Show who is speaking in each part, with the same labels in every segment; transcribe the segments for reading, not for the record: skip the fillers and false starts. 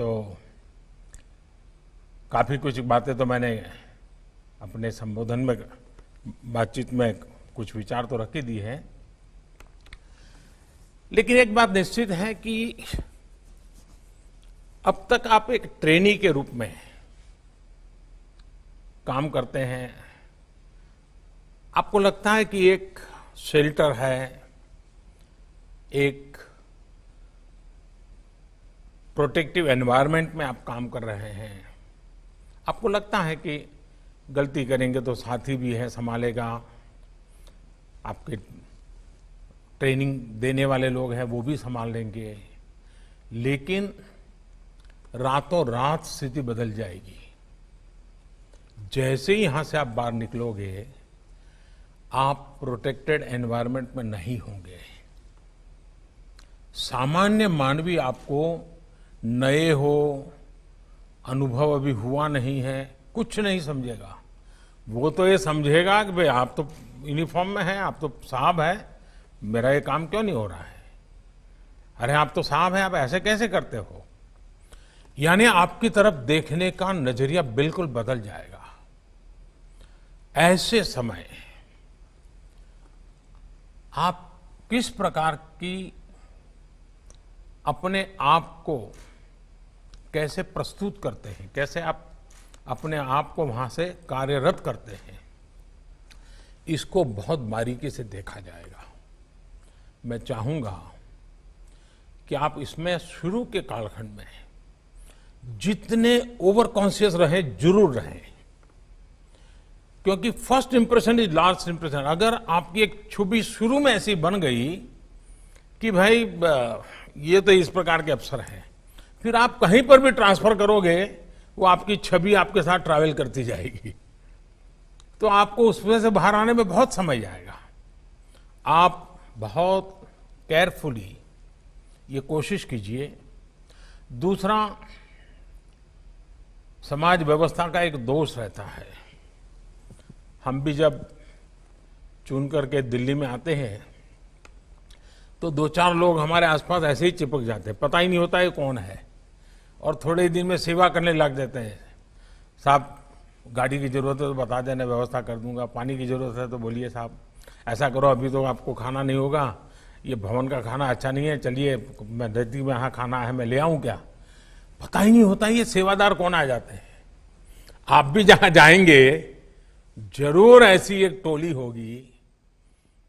Speaker 1: तो काफ़ी कुछ बातें तो मैंने अपने संबोधन में बातचीत में कुछ विचार तो रख ही दी है, लेकिन एक बात निश्चित है कि अब तक आप एक ट्रेनी के रूप में काम करते हैं। आपको लगता है कि एक शेल्टर है, एक प्रोटेक्टिव एनवायरनमेंट में आप काम कर रहे हैं। आपको लगता है कि गलती करेंगे तो साथी भी है, संभालेगा, आपके ट्रेनिंग देने वाले लोग हैं वो भी संभाल लेंगे, लेकिन रातों रात स्थिति बदल जाएगी। जैसे ही यहां से आप बाहर निकलोगे, आप प्रोटेक्टेड एनवायरनमेंट में नहीं होंगे। सामान्य मानवी आपको नए हो, अनुभव अभी हुआ नहीं है, कुछ नहीं समझेगा। वो तो ये समझेगा कि भाई आप तो यूनिफॉर्म में हैं, आप तो साहब हैं, मेरा ये काम क्यों नहीं हो रहा है? अरे आप तो साहब हैं, आप ऐसे कैसे करते हो? यानी आपकी तरफ देखने का नजरिया बिल्कुल बदल जाएगा। ऐसे समय आप किस प्रकार की अपने आप को कैसे प्रस्तुत करते हैं, कैसे आप अपने आप को वहां से कार्यरत करते हैं, इसको बहुत बारीकी से देखा जाएगा। मैं चाहूंगा कि आप इसमें शुरू के कालखंड में जितने ओवर कॉन्शियस रहे जरूर रहें, क्योंकि first impression is last impression. अगर आपकी एक छवि शुरू में ऐसी बन गई कि भाई ये तो इस प्रकार के अफसर हैं, फिर आप कहीं पर भी ट्रांसफर करोगे, वो आपकी छवि आपके साथ ट्रैवल करती जाएगी, तो आपको उसमें से बाहर आने में बहुत समय जाएगा। आप बहुत केयरफुली ये कोशिश कीजिए। दूसरा, समाज व्यवस्था का एक दोष रहता है। हम भी जब चुन करके दिल्ली में आते हैं तो दो चार लोग हमारे आसपास ऐसे ही चिपक जाते हैं, पता ही नहीं होता ये कौन है, और थोड़े ही दिन में सेवा करने लग जाते हैं। साहब गाड़ी की जरूरत है तो बता देना, व्यवस्था कर दूंगा। पानी की जरूरत है तो बोलिए साहब ऐसा करो, अभी तो आपको खाना नहीं होगा, ये भवन का खाना अच्छा नहीं है, चलिए मैं नजदीक में यहाँ खाना है, मैं ले आऊँ क्या? पता ही नहीं होता ये सेवादार कौन आ जाते हैं। आप भी जहां जाएंगे जरूर ऐसी एक टोली होगी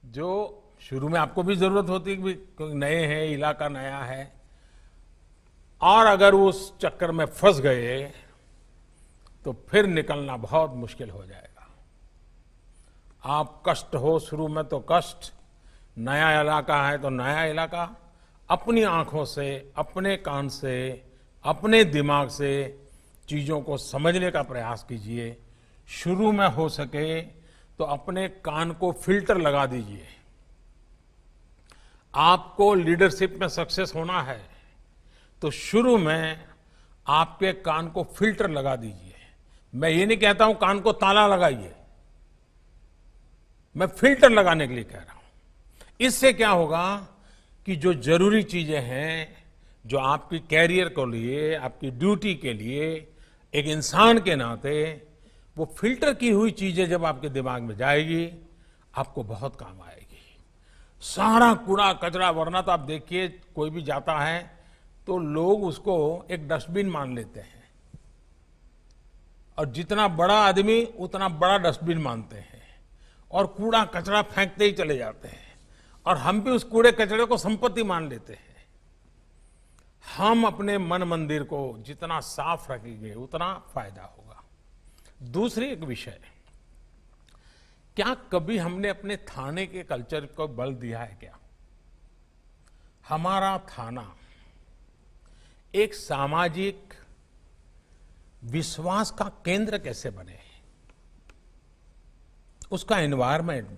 Speaker 1: जो शुरू में आपको भी जरूरत होती है कि नए हैं, इलाका नया है, और अगर उस चक्कर में फंस गए तो फिर निकलना बहुत मुश्किल हो जाएगा। आप कष्ट हो शुरू में तो कष्ट, नया इलाका है तो नया इलाका, अपनी आंखों से, अपने कान से, अपने दिमाग से चीजों को समझने का प्रयास कीजिए। शुरू में हो सके तो अपने कान को फिल्टर लगा दीजिए। आपको लीडरशिप में सक्सेस होना है तो शुरू में आपके कान को फिल्टर लगा दीजिए। मैं ये नहीं कहता हूं कान को ताला लगाइए, मैं फिल्टर लगाने के लिए कह रहा हूं। इससे क्या होगा कि जो जरूरी चीजें हैं, जो आपकी कैरियर के लिए, आपकी ड्यूटी के लिए, एक इंसान के नाते, वो फिल्टर की हुई चीजें जब आपके दिमाग में जाएगी, आपको बहुत काम आएगी। सारा कूड़ा कचरा, वरना तो आप देखिए कोई भी जाता है तो लोग उसको एक डस्टबिन मान लेते हैं, और जितना बड़ा आदमी उतना बड़ा डस्टबिन मानते हैं, और कूड़ा कचरा फेंकते ही चले जाते हैं, और हम भी उस कूड़े कचरे को संपत्ति मान लेते हैं। हम अपने मन मंदिर को जितना साफ रखेंगे उतना फायदा होगा। दूसरी एक विषय, क्या कभी हमने अपने थाने के कल्चर को बल दिया है क्या? हमारा थाना एक सामाजिक विश्वास का केंद्र कैसे बने, उसका एनवायरनमेंट।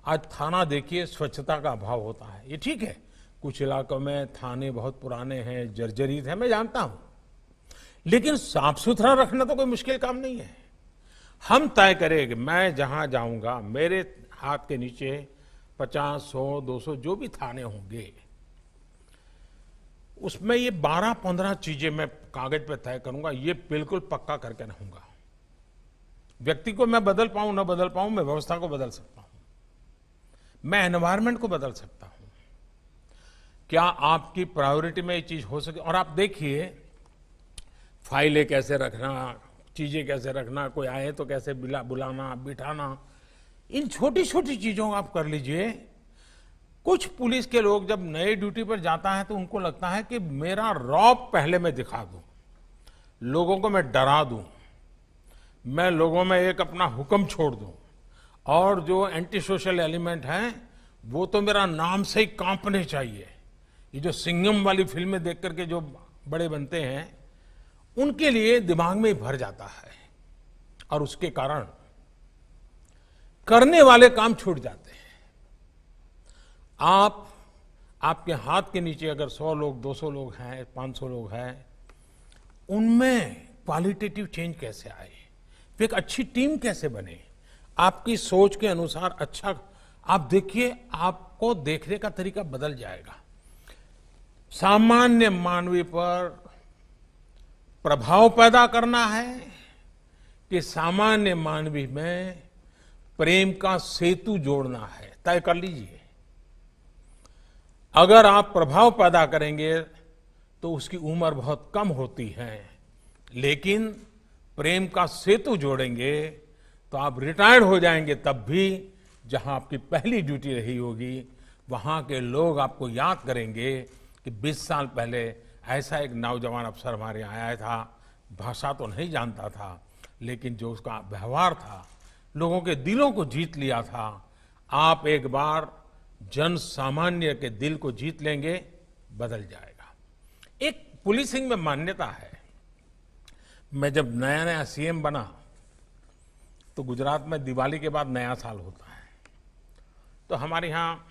Speaker 1: आज थाना देखिए, स्वच्छता का अभाव होता है, ये ठीक है, कुछ इलाकों में थाने बहुत पुराने हैं, जर्जरित है, मैं जानता हूं, लेकिन साफ सुथरा रखना तो कोई मुश्किल काम नहीं है। हम तय करें कि मैं जहां जाऊंगा मेरे हाथ के नीचे 50, 100, 200 जो भी थाने होंगे, उसमें ये 12-15 चीजें मैं कागज पे तय करूंगा, ये बिल्कुल पक्का करके रहूंगा। व्यक्ति को मैं बदल पाऊं न बदल पाऊं, मैं व्यवस्था को बदल सकता हूं, मैं एनवायरनमेंट को बदल सकता हूं। क्या आपकी प्रायोरिटी में ये चीज हो सके? और आप देखिए, फाइलें कैसे रखना, चीजें कैसे रखना, कोई आए तो कैसे बुलाना बिठाना, इन छोटी छोटी चीजों को आप कर लीजिए। कुछ पुलिस के लोग जब नए ड्यूटी पर जाता है तो उनको लगता है कि मेरा रौब पहले मैं दिखा दूं, लोगों को मैं डरा दूं, मैं लोगों में एक अपना हुक्म छोड़ दूं, और जो एंटी सोशल एलिमेंट हैं वो तो मेरा नाम से ही कांपने चाहिए। ये जो सिंघम वाली फिल्में देख करके जो बड़े बनते हैं, उनके लिए दिमाग में ही भर जाता है, और उसके कारण करने वाले काम छूट जाते हैं। आपके हाथ के नीचे अगर 100 लोग, 200 लोग हैं, 500 लोग हैं, उनमें क्वालिटेटिव चेंज कैसे आए, फिर एक अच्छी टीम कैसे बने, आपकी सोच के अनुसार अच्छा आप देखिए, आपको देखने का तरीका बदल जाएगा। सामान्य मानवीय पर प्रभाव पैदा करना है कि सामान्य मानवीय में प्रेम का सेतु जोड़ना है, तय कर लीजिए। अगर आप प्रभाव पैदा करेंगे तो उसकी उम्र बहुत कम होती है, लेकिन प्रेम का सेतु जोड़ेंगे तो आप रिटायर्ड हो जाएंगे, तब भी जहां आपकी पहली ड्यूटी रही होगी वहां के लोग आपको याद करेंगे कि 20 साल पहले ऐसा एक नौजवान अफसर हमारे यहाँ आया था, भाषा तो नहीं जानता था, लेकिन जो उसका व्यवहार था, लोगों के दिलों को जीत लिया था। आप एक बार जन सामान्य के दिल को जीत लेंगे, बदल जाएगा। एक पुलिसिंग में मान्यता है। मैं जब नया नया सीएम बना तो गुजरात में दिवाली के बाद नया साल होता है, तो हमारे यहाँ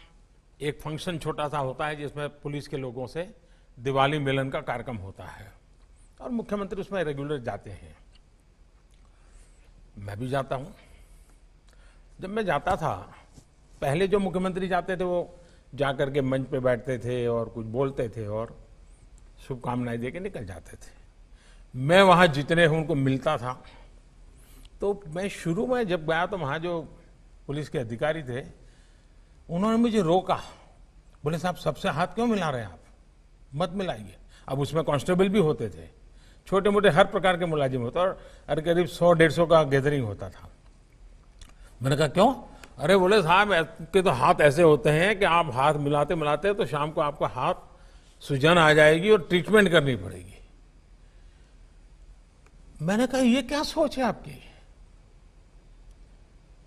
Speaker 1: एक फंक्शन छोटा सा होता है जिसमें पुलिस के लोगों से दिवाली मिलन का कार्यक्रम होता है, और मुख्यमंत्री उसमें रेगुलर जाते हैं, मैं भी जाता हूं। जब मैं जाता था, पहले जो मुख्यमंत्री जाते थे वो जाकर के मंच पे बैठते थे और कुछ बोलते थे और शुभकामनाएं देके निकल जाते थे। मैं वहां जितने हूं उनको मिलता था। तो मैं शुरू में जब गया तो वहां जो पुलिस के अधिकारी थे, उन्होंने मुझे रोका, बोले साहब सबसे हाथ क्यों मिला रहे हैं आप, मत मिलाइए। अब उसमें कांस्टेबल भी होते थे, छोटे मोटे हर प्रकार के मुलाजिम होते, और करीब 100-150 का गैदरिंग होता था। मैंने कहा क्यों? अरे बोले साहब आपके तो हाथ ऐसे होते हैं कि आप हाथ मिलाते मिलाते तो शाम को आपका हाथ सूजन आ जाएगी और ट्रीटमेंट करनी पड़ेगी। मैंने कहा ये क्या सोच है आपकी?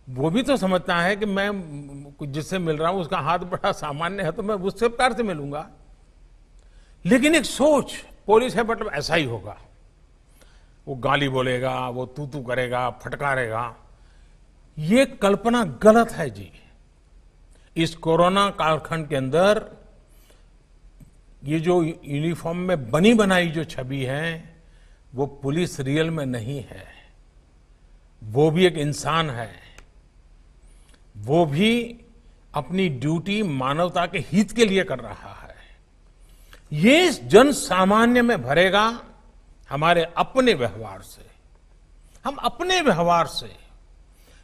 Speaker 1: वो भी तो समझता है कि मैं जिससे मिल रहा हूं उसका हाथ बड़ा सामान्य है तो मैं उससे प्यार से मिलूंगा, लेकिन एक सोच पुलिस है मतलब ऐसा ही होगा, वो गाली बोलेगा, वो तू करेगा, फटकारेगा। ये कल्पना गलत है जी। इस कोरोना कालखंड के अंदर ये जो यूनिफॉर्म में बनी बनाई जो छवि है वो पुलिस रियल में नहीं है, वो भी एक इंसान है, वो भी अपनी ड्यूटी मानवता के हित के लिए कर रहा है। ये जन सामान्य में भरेगा हमारे अपने व्यवहार से। हम अपने व्यवहार से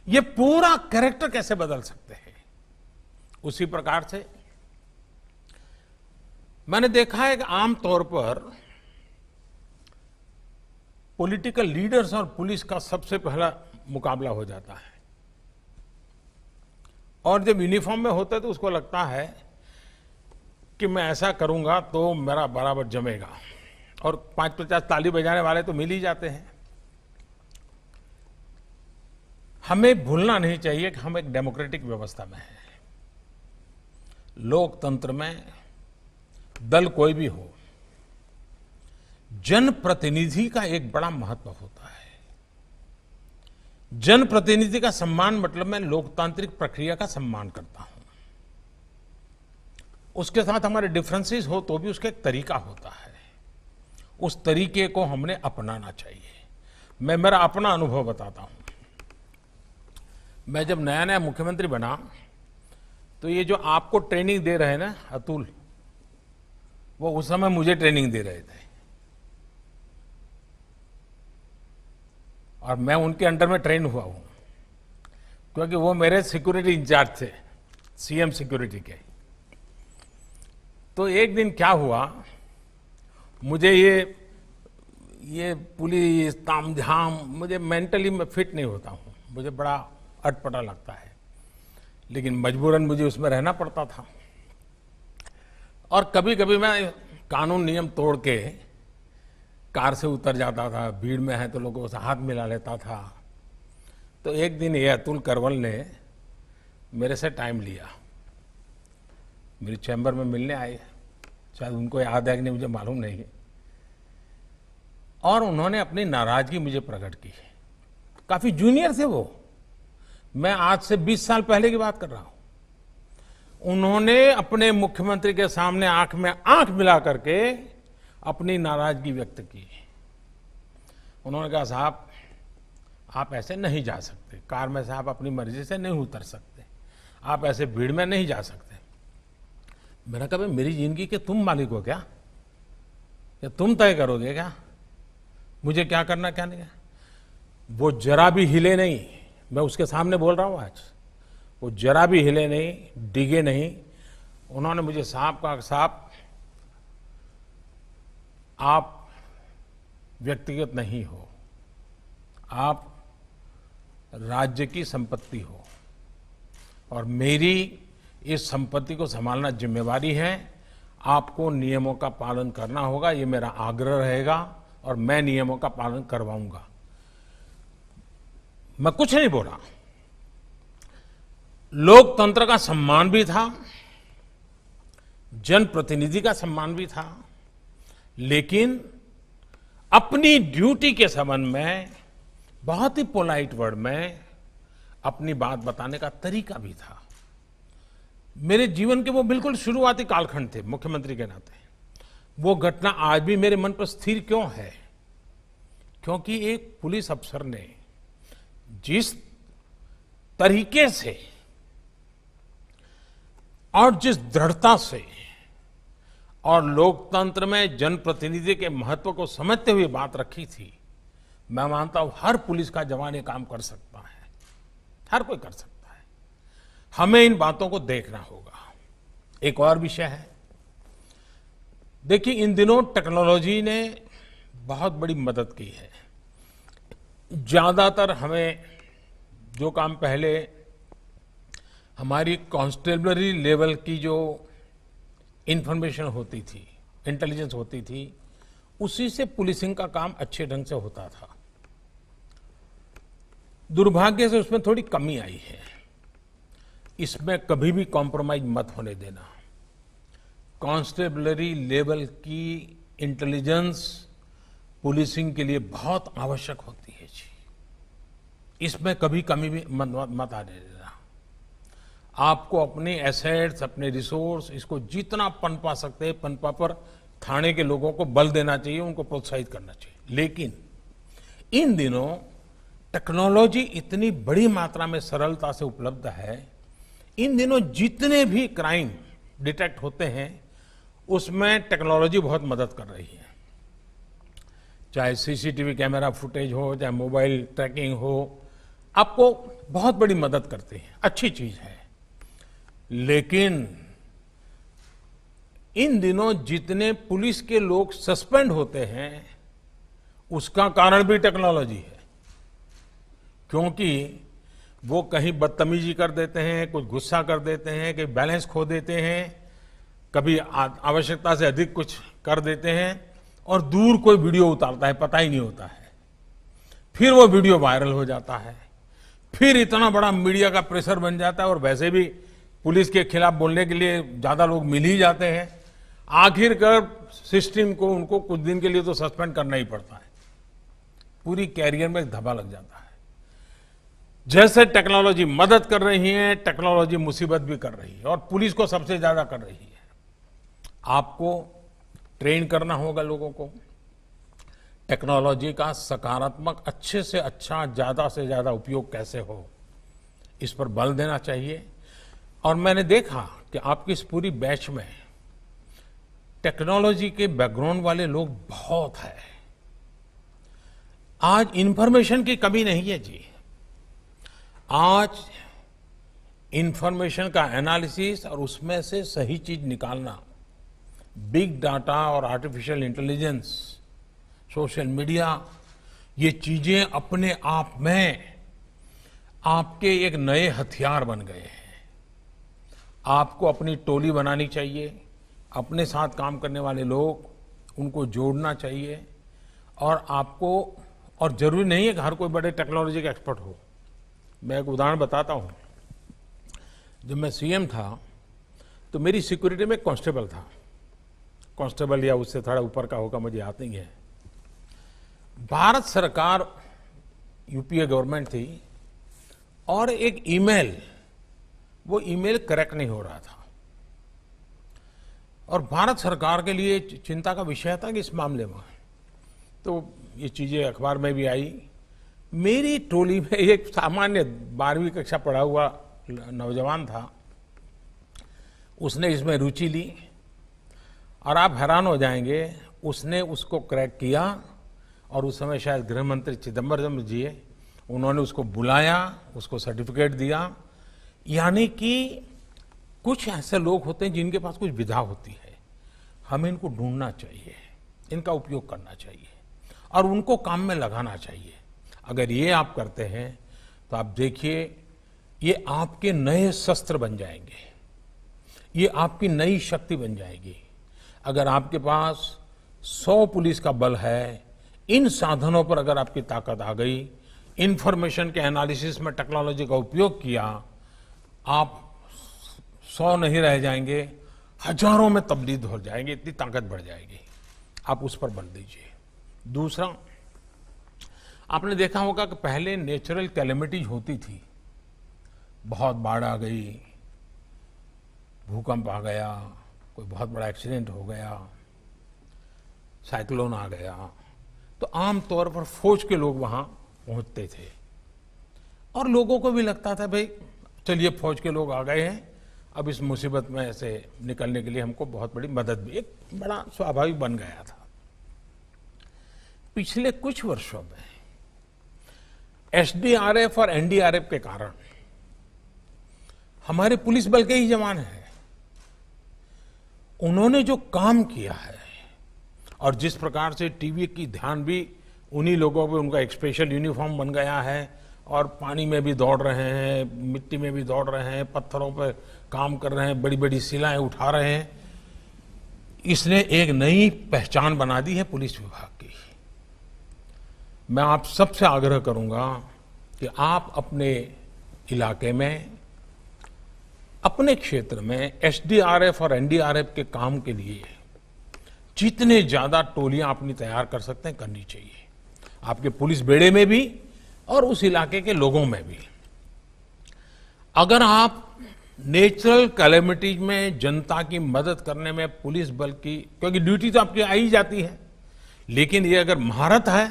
Speaker 1: ये पूरा कैरेक्टर कैसे बदल सकते हैं। उसी प्रकार से मैंने देखा है कि आमतौर पर पॉलिटिकल लीडर्स और पुलिस का सबसे पहला मुकाबला हो जाता है, और जब यूनिफॉर्म में होता है तो उसको लगता है कि मैं ऐसा करूंगा तो मेरा बराबर जमेगा, और 5-50 ताली बजाने वाले तो मिल ही जाते हैं। हमें भूलना नहीं चाहिए कि हम एक डेमोक्रेटिक व्यवस्था में हैं। लोकतंत्र में दल कोई भी हो, जनप्रतिनिधि का एक बड़ा महत्व होता है। जनप्रतिनिधि का सम्मान मतलब मैं लोकतांत्रिक प्रक्रिया का सम्मान करता हूं। उसके साथ हमारे डिफरेंसेस हो तो भी उसका एक तरीका होता है, उस तरीके को हमने अपनाना चाहिए। मैं मेरा अपना अनुभव बताता हूं। मैं जब नया नया मुख्यमंत्री बना तो ये जो आपको ट्रेनिंग दे रहे हैं ना अतुल, वो उस समय मुझे ट्रेनिंग दे रहे थे और मैं उनके अंडर में ट्रेन हुआ हूं, क्योंकि वो मेरे सिक्योरिटी इंचार्ज थे, सीएम सिक्योरिटी के। तो एक दिन क्या हुआ, मुझे ये पुलिस तामझाम, मुझे मेंटली मैं फिट नहीं होता हूं, मुझे बड़ा अटपटा लगता है, लेकिन मजबूरन मुझे उसमें रहना पड़ता था। और कभी कभी मैं कानून नियम तोड़ के कार से उतर जाता था, भीड़ में है तो लोगों से हाथ मिला लेता था। तो एक दिन ये अतुल करवल ने मेरे से टाइम लिया, मेरे चैम्बर में मिलने आए, शायद उनको याद है कि नहीं मुझे मालूम नहीं है, और उन्होंने अपनी नाराजगी मुझे प्रकट की। काफी जूनियर थे वो, मैं आज से 20 साल पहले की बात कर रहा हूं। उन्होंने अपने मुख्यमंत्री के सामने आंख में आंख मिला करके अपनी नाराजगी व्यक्त की। उन्होंने कहा, साहब आप ऐसे नहीं जा सकते, कार में से आप अपनी मर्जी से नहीं उतर सकते, आप ऐसे भीड़ में नहीं जा सकते। मैंने कहा, मेरी जिंदगी के तुम मालिक हो क्या, या तुम तय करोगे क्या मुझे क्या करना क्या नहीं? वो जरा भी हिले नहीं, मैं उसके सामने बोल रहा हूं आज, वो जरा भी हिले नहीं, डिगे नहीं। उन्होंने मुझे साहब कहा, साहब आप व्यक्तिगत नहीं हो, आप राज्य की संपत्ति हो, और मेरी इस संपत्ति को संभालना जिम्मेवारी है, आपको नियमों का पालन करना होगा, ये मेरा आग्रह रहेगा और मैं नियमों का पालन करवाऊंगा। मैं कुछ नहीं बोला। लोकतंत्र का सम्मान भी था, जनप्रतिनिधि का सम्मान भी था, लेकिन अपनी ड्यूटी के संबंध में बहुत ही पोलाइट वर्ड में अपनी बात बताने का तरीका भी था। मेरे जीवन के वो बिल्कुल शुरुआती कालखंड थे मुख्यमंत्री के नाते। वो घटना आज भी मेरे मन पर स्थिर क्यों है? क्योंकि एक पुलिस अफसर ने जिस तरीके से और जिस दृढ़ता से और लोकतंत्र में जनप्रतिनिधि के महत्व को समझते हुए बात रखी थी, मैं मानता हूं हर पुलिस का जवान ये काम कर सकता है, हर कोई कर सकता है। हमें इन बातों को देखना होगा। एक और विषय है, देखिए इन दिनों टेक्नोलॉजी ने बहुत बड़ी मदद की है। ज्यादातर हमें जो काम पहले हमारी कांस्टेबलरी लेवल की जो इंफॉर्मेशन होती थी, इंटेलिजेंस होती थी, उसी से पुलिसिंग का काम अच्छे ढंग से होता था। दुर्भाग्य से उसमें थोड़ी कमी आई है। इसमें कभी भी कॉम्प्रोमाइज मत होने देना। कांस्टेबलरी लेवल की इंटेलिजेंस पुलिसिंग के लिए बहुत आवश्यक होती है जी। इसमें कभी कमी भी मत आने देना। आपको अपने एसेट्स, अपने रिसोर्स, इसको जितना पनपा सकते हैं पनपा पर थाने के लोगों को बल देना चाहिए, उनको प्रोत्साहित करना चाहिए। लेकिन इन दिनों टेक्नोलॉजी इतनी बड़ी मात्रा में सरलता से उपलब्ध है, इन दिनों जितने भी क्राइम डिटेक्ट होते हैं उसमें टेक्नोलॉजी बहुत मदद कर रही है। चाहे सीसीटीवी कैमरा फुटेज हो, चाहे मोबाइल ट्रैकिंग हो, आपको बहुत बड़ी मदद करते हैं, अच्छी चीज है। लेकिन इन दिनों जितने पुलिस के लोग सस्पेंड होते हैं उसका कारण भी टेक्नोलॉजी है, क्योंकि वो कहीं बदतमीजी कर देते हैं, कुछ गुस्सा कर देते हैं, कहीं बैलेंस खो देते हैं, कभी आवश्यकता से अधिक कुछ कर देते हैं और दूर कोई वीडियो उतारता है, पता ही नहीं होता है। फिर वो वीडियो वायरल हो जाता है, फिर इतना बड़ा मीडिया का प्रेशर बन जाता है और वैसे भी पुलिस के खिलाफ बोलने के लिए ज्यादा लोग मिल ही जाते हैं। आखिरकार सिस्टम को उनको कुछ दिन के लिए तो सस्पेंड करना ही पड़ता है, पूरी कैरियर में धब्बा लग जाता है। जैसे टेक्नोलॉजी मदद कर रही है, टेक्नोलॉजी मुसीबत भी कर रही है, और पुलिस को सबसे ज्यादा कर रही है। आपको ट्रेन करना होगा लोगों को, टेक्नोलॉजी का सकारात्मक अच्छे से अच्छा, ज्यादा से ज्यादा उपयोग कैसे हो, इस पर बल देना चाहिए। और मैंने देखा कि आपकी इस पूरी बैच में टेक्नोलॉजी के बैकग्राउंड वाले लोग बहुत हैं। आज इंफॉर्मेशन की कमी नहीं है जी। आज इंफॉर्मेशन का एनालिसिस और उसमें से सही चीज निकालना, बिग डाटा और आर्टिफिशियल इंटेलिजेंस, सोशल मीडिया, ये चीजें अपने आप में आपके एक नए हथियार बन गए हैं। आपको अपनी टोली बनानी चाहिए, अपने साथ काम करने वाले लोग, उनको जोड़ना चाहिए। और आपको, और जरूरी नहीं है कि हर कोई बड़े टेक्नोलॉजी का एक्सपर्ट हो। मैं एक उदाहरण बताता हूं। जब मैं सीएम था तो मेरी सिक्योरिटी में एक कांस्टेबल था, कांस्टेबल या उससे थोड़ा ऊपर का होगा, मुझे याद नहीं है। भारत सरकार, यूपीए गवर्नमेंट थी, और एक ईमेल, वो ईमेल करेक्ट नहीं हो रहा था, और भारत सरकार के लिए चिंता का विषय था कि इस मामले में, तो ये चीजें अखबार में भी आई। मेरी टोली में एक सामान्य 12वीं कक्षा पढ़ा हुआ नौजवान था, उसने इसमें रुचि ली, और आप हैरान हो जाएंगे, उसने उसको क्रैक किया। और उस समय शायद गृह मंत्री चिदम्बरम जी, उन्होंने उसको बुलाया, उसको सर्टिफिकेट दिया। यानी कि कुछ ऐसे लोग होते हैं जिनके पास कुछ विधा होती है, हमें इनको ढूंढना चाहिए, इनका उपयोग करना चाहिए और उनको काम में लगाना चाहिए। अगर ये आप करते हैं तो आप देखिए, ये आपके नए शस्त्र बन जाएंगे, ये आपकी नई शक्ति बन जाएगी। अगर आपके पास 100 पुलिस का बल है, इन साधनों पर अगर आपकी ताकत आ गई, इंफॉर्मेशन के एनालिसिस में टेक्नोलॉजी का उपयोग किया, आप 100 नहीं रह जाएंगे, हजारों में तब्दील हो जाएंगे, इतनी ताकत बढ़ जाएगी। आप उस पर बल दीजिए। दूसरा, आपने देखा होगा कि पहले नेचुरल कैलेमिटीज होती थी, बहुत बाढ़ आ गई, भूकंप आ गया, कोई बहुत बड़ा एक्सीडेंट हो गया, साइक्लोन आ गया, तो आमतौर पर फौज के लोग वहां पहुंचते थे, और लोगों को भी लगता था भाई चलिए फौज के लोग आ गए हैं, अब इस मुसीबत में से निकलने के लिए हमको बहुत बड़ी मदद भी, एक बड़ा स्वाभाविक बन गया था। पिछले कुछ वर्षों में एसडीआरएफ और एनडीआरएफ के कारण हमारे पुलिस बल के ही जवान हैं, उन्होंने जो काम किया है, और जिस प्रकार से टीवी की ध्यान भी उन्हीं लोगों पे, उनका एक स्पेशल यूनिफॉर्म बन गया है, और पानी में भी दौड़ रहे हैं, मिट्टी में भी दौड़ रहे हैं, पत्थरों पर काम कर रहे हैं, बड़ी बड़ी शिलाएं उठा रहे हैं। इसने एक नई पहचान बना दी है पुलिस विभाग की। मैं आप सबसे आग्रह करूंगा कि आप अपने इलाके में, अपने क्षेत्र में एसडीआरएफ और एनडीआरएफ के काम के लिए जितने ज्यादा टोलियां अपनी तैयार कर सकते हैं, करनी चाहिए, आपके पुलिस बेड़े में भी और उस इलाके के लोगों में भी। अगर आप नेचुरल कैलेमिटीज में जनता की मदद करने में पुलिस बल की, क्योंकि ड्यूटी तो आपकी आ ही जाती है, लेकिन ये अगर महारत है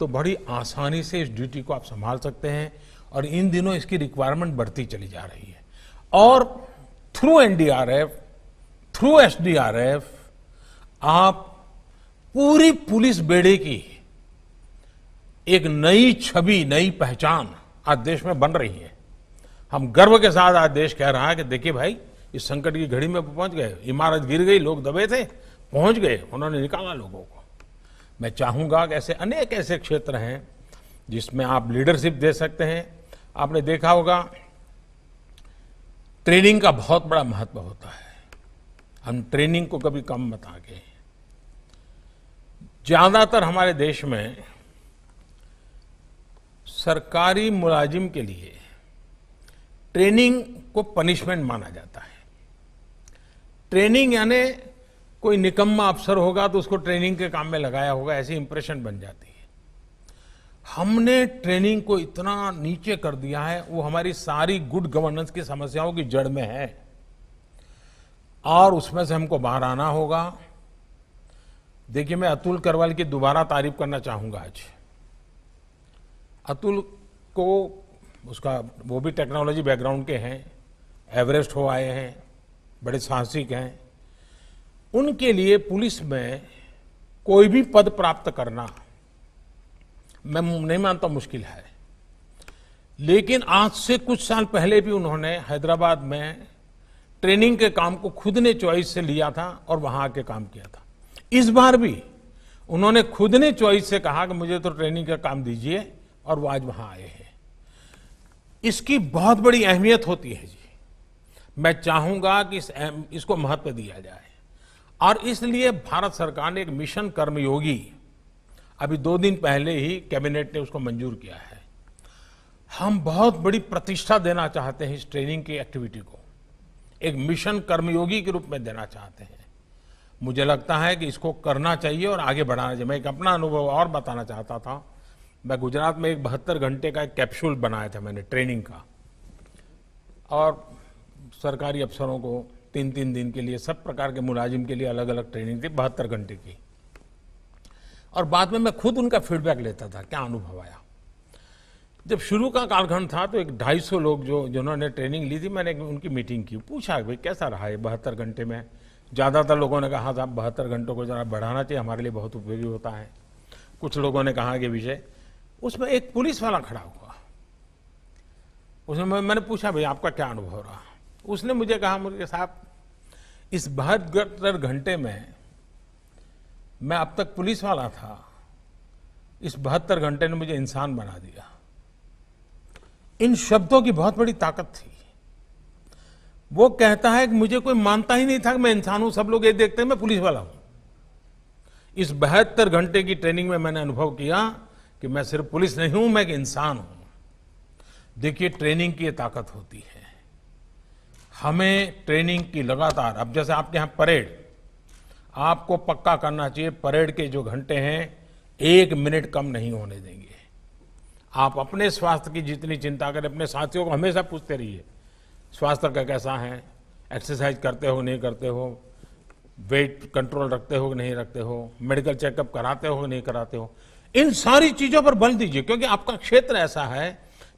Speaker 1: तो बड़ी आसानी से इस ड्यूटी को आप संभाल सकते हैं, और इन दिनों इसकी रिक्वायरमेंट बढ़ती चली जा रही है। और थ्रू एनडीआरएफ, थ्रू एसडीआरएफ, आप पूरी पुलिस बेड़े की एक नई छवि, नई पहचान आज देश में बन रही है। हम गर्व के साथ आज देश कह रहा है कि देखिए भाई, इस संकट की घड़ी में पहुंच गए, इमारत गिर गई, लोग दबे थे, पहुंच गए, उन्होंने निकाला लोगों को। मैं चाहूंगा कि ऐसे अनेक ऐसे क्षेत्र हैं जिसमें आप लीडरशिप दे सकते हैं। आपने देखा होगा, ट्रेनिंग का बहुत बड़ा महत्व होता है, हम ट्रेनिंग को कभी कम मत आगे। ज्यादातर हमारे देश में सरकारी मुलाजिम के लिए ट्रेनिंग को पनिशमेंट माना जाता है। ट्रेनिंग यानी कोई निकम्मा अफसर होगा तो उसको ट्रेनिंग के काम में लगाया होगा, ऐसी इंप्रेशन बन जाती है। हमने ट्रेनिंग को इतना नीचे कर दिया है, वो हमारी सारी गुड गवर्नेंस की समस्याओं की जड़ में है, और उसमें से हमको बाहर आना होगा। देखिए, मैं अतुल करवाल की दोबारा तारीफ करना चाहूंगा आज। अतुल को, उसका, वो भी टेक्नोलॉजी बैकग्राउंड के हैं, एवरेस्ट हो आए हैं, बड़े साहसिक हैं। उनके लिए पुलिस में कोई भी पद प्राप्त करना मैं नहीं मानता मुश्किल है। लेकिन आज से कुछ साल पहले भी उन्होंने हैदराबाद में ट्रेनिंग के काम को खुद ने चॉइस से लिया था और वहां आके काम किया था। इस बार भी उन्होंने खुद ने चॉइस से कहा कि मुझे तो ट्रेनिंग का काम दीजिए, और वो आज वहां आए हैं। इसकी बहुत बड़ी अहमियत होती है जी। मैं चाहूंगा कि इसको महत्व दिया जाए, और इसलिए भारत सरकार ने एक मिशन कर्मयोगी अभी 2 दिन पहले ही कैबिनेट ने उसको मंजूर किया है। हम बहुत बड़ी प्रतिष्ठा देना चाहते हैं इस ट्रेनिंग की एक्टिविटी को, एक मिशन कर्मयोगी के रूप में देना चाहते हैं। मुझे लगता है कि इसको करना चाहिए और आगे बढ़ाना चाहिए। मैं एक अपना अनुभव और बताना चाहता था। मैं गुजरात में एक 72 घंटे का एक कैप्सूल बनाया था मैंने ट्रेनिंग का, और सरकारी अफसरों को 3-3 दिन के लिए, सब प्रकार के मुलाजिम के लिए अलग अलग ट्रेनिंग थी 72 घंटे की। और बाद में मैं खुद उनका फीडबैक लेता था, क्या अनुभव आया। जब शुरू का कालखंड था तो एक 250 लोग जिन्होंने ट्रेनिंग ली थी, मैंने उनकी मीटिंग की, पूछा भाई कैसा रहा है 72 घंटे में। ज़्यादातर लोगों ने कहा था 72 घंटों को जरा बढ़ाना चाहिए, हमारे लिए बहुत उपयोगी होता है। कुछ लोगों ने कहा कि विषय, उसमें एक पुलिस वाला खड़ा हुआ, उसमें मैंने पूछा भाई आपका क्या अनुभव रहा। उसने मुझे कहा, मुझे साहब इस 72 घंटे में मैं अब तक पुलिस वाला था, इस 72 घंटे ने मुझे इंसान बना दिया। इन शब्दों की बहुत बड़ी ताकत थी। वो कहता है कि मुझे कोई मानता ही नहीं था कि मैं इंसान हूं, सब लोग ये देखते हैं मैं पुलिस वाला हूं। इस 72 घंटे की ट्रेनिंग में मैंने अनुभव किया कि मैं सिर्फ पुलिस नहीं हूं, मैं एक इंसान हूं। देखिए ट्रेनिंग की ये ताकत होती है। हमें ट्रेनिंग की लगातार, अब जैसे आपके यहां परेड, आपको पक्का करना चाहिए परेड के जो घंटे हैं 1 मिनट कम नहीं होने देंगे। आप अपने स्वास्थ्य की जितनी चिंता करें, अपने साथियों को हमेशा पूछते रहिए स्वास्थ्य का कैसा है, एक्सरसाइज करते हो नहीं करते हो, वेट कंट्रोल रखते हो कि नहीं रखते हो, मेडिकल चेकअप कराते हो कि नहीं कराते हो। इन सारी चीजों पर बल दीजिए, क्योंकि आपका क्षेत्र ऐसा है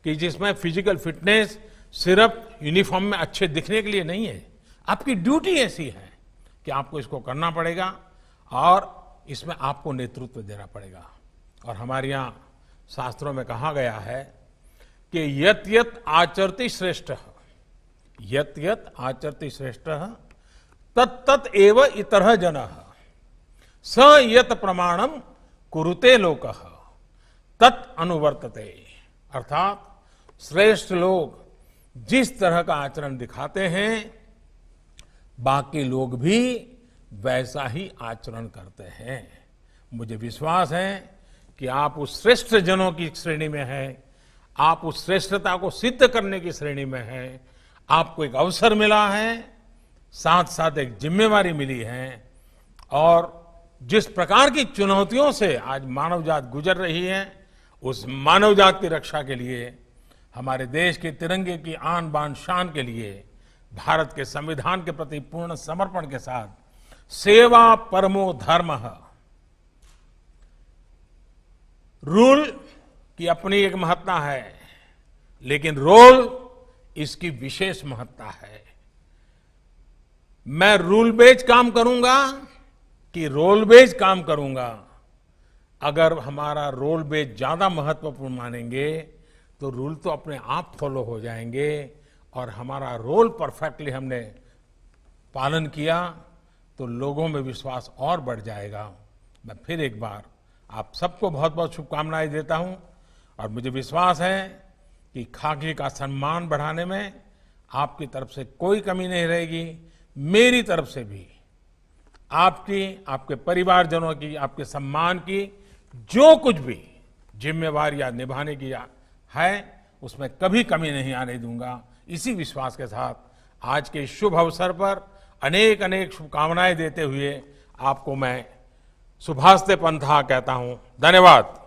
Speaker 1: कि जिसमें फिजिकल फिटनेस सिर्फ यूनिफॉर्म में अच्छे दिखने के लिए नहीं है। आपकी ड्यूटी ऐसी है कि आपको इसको करना पड़ेगा और इसमें आपको नेतृत्व देना पड़ेगा। और हमारे यहाँ शास्त्रों में कहा गया है कि यत यत आचरति श्रेष्ठ, यत यत आचरति श्रेष्ठ तत् तत् एव इतरः जनः स यत प्रमाणम कुरुते लोकः तत् अनुवर्तते। अर्थात श्रेष्ठ लोग जिस तरह का आचरण दिखाते हैं, बाकी लोग भी वैसा ही आचरण करते हैं। मुझे विश्वास है कि आप उस श्रेष्ठ जनों की श्रेणी में हैं, आप उस श्रेष्ठता को सिद्ध करने की श्रेणी में हैं। आपको एक अवसर मिला है, साथ साथ एक जिम्मेवारी मिली है, और जिस प्रकार की चुनौतियों से आज मानव जात गुजर रही है, उस मानव जात की रक्षा के लिए, हमारे देश के तिरंगे की आन बान शान के लिए, भारत के संविधान के प्रति पूर्ण समर्पण के साथ सेवा परमो धर्मः। रूल की अपनी एक महत्ता है, लेकिन रोल इसकी विशेष महत्ता है। मैं रूल बेस्ड काम करूंगा कि रोल बेस्ड काम करूंगा, अगर हमारा रोल बेस्ड ज्यादा महत्वपूर्ण मानेंगे तो रूल तो अपने आप फॉलो हो जाएंगे, और हमारा रोल परफेक्टली हमने पालन किया तो लोगों में विश्वास और बढ़ जाएगा। मैं फिर एक बार आप सबको बहुत बहुत शुभकामनाएं देता हूं, और मुझे विश्वास है कि खाकी का सम्मान बढ़ाने में आपकी तरफ से कोई कमी नहीं रहेगी। मेरी तरफ से भी आपकी, आपके परिवारजनों की, आपके सम्मान की जो कुछ भी जिम्मेवारियां निभाने की है, उसमें कभी कमी नहीं आने दूंगा। इसी विश्वास के साथ आज के शुभ अवसर पर अनेक अनेक शुभकामनाएं देते हुए आपको मैं शुभास्ते पंथा कहता हूं। धन्यवाद।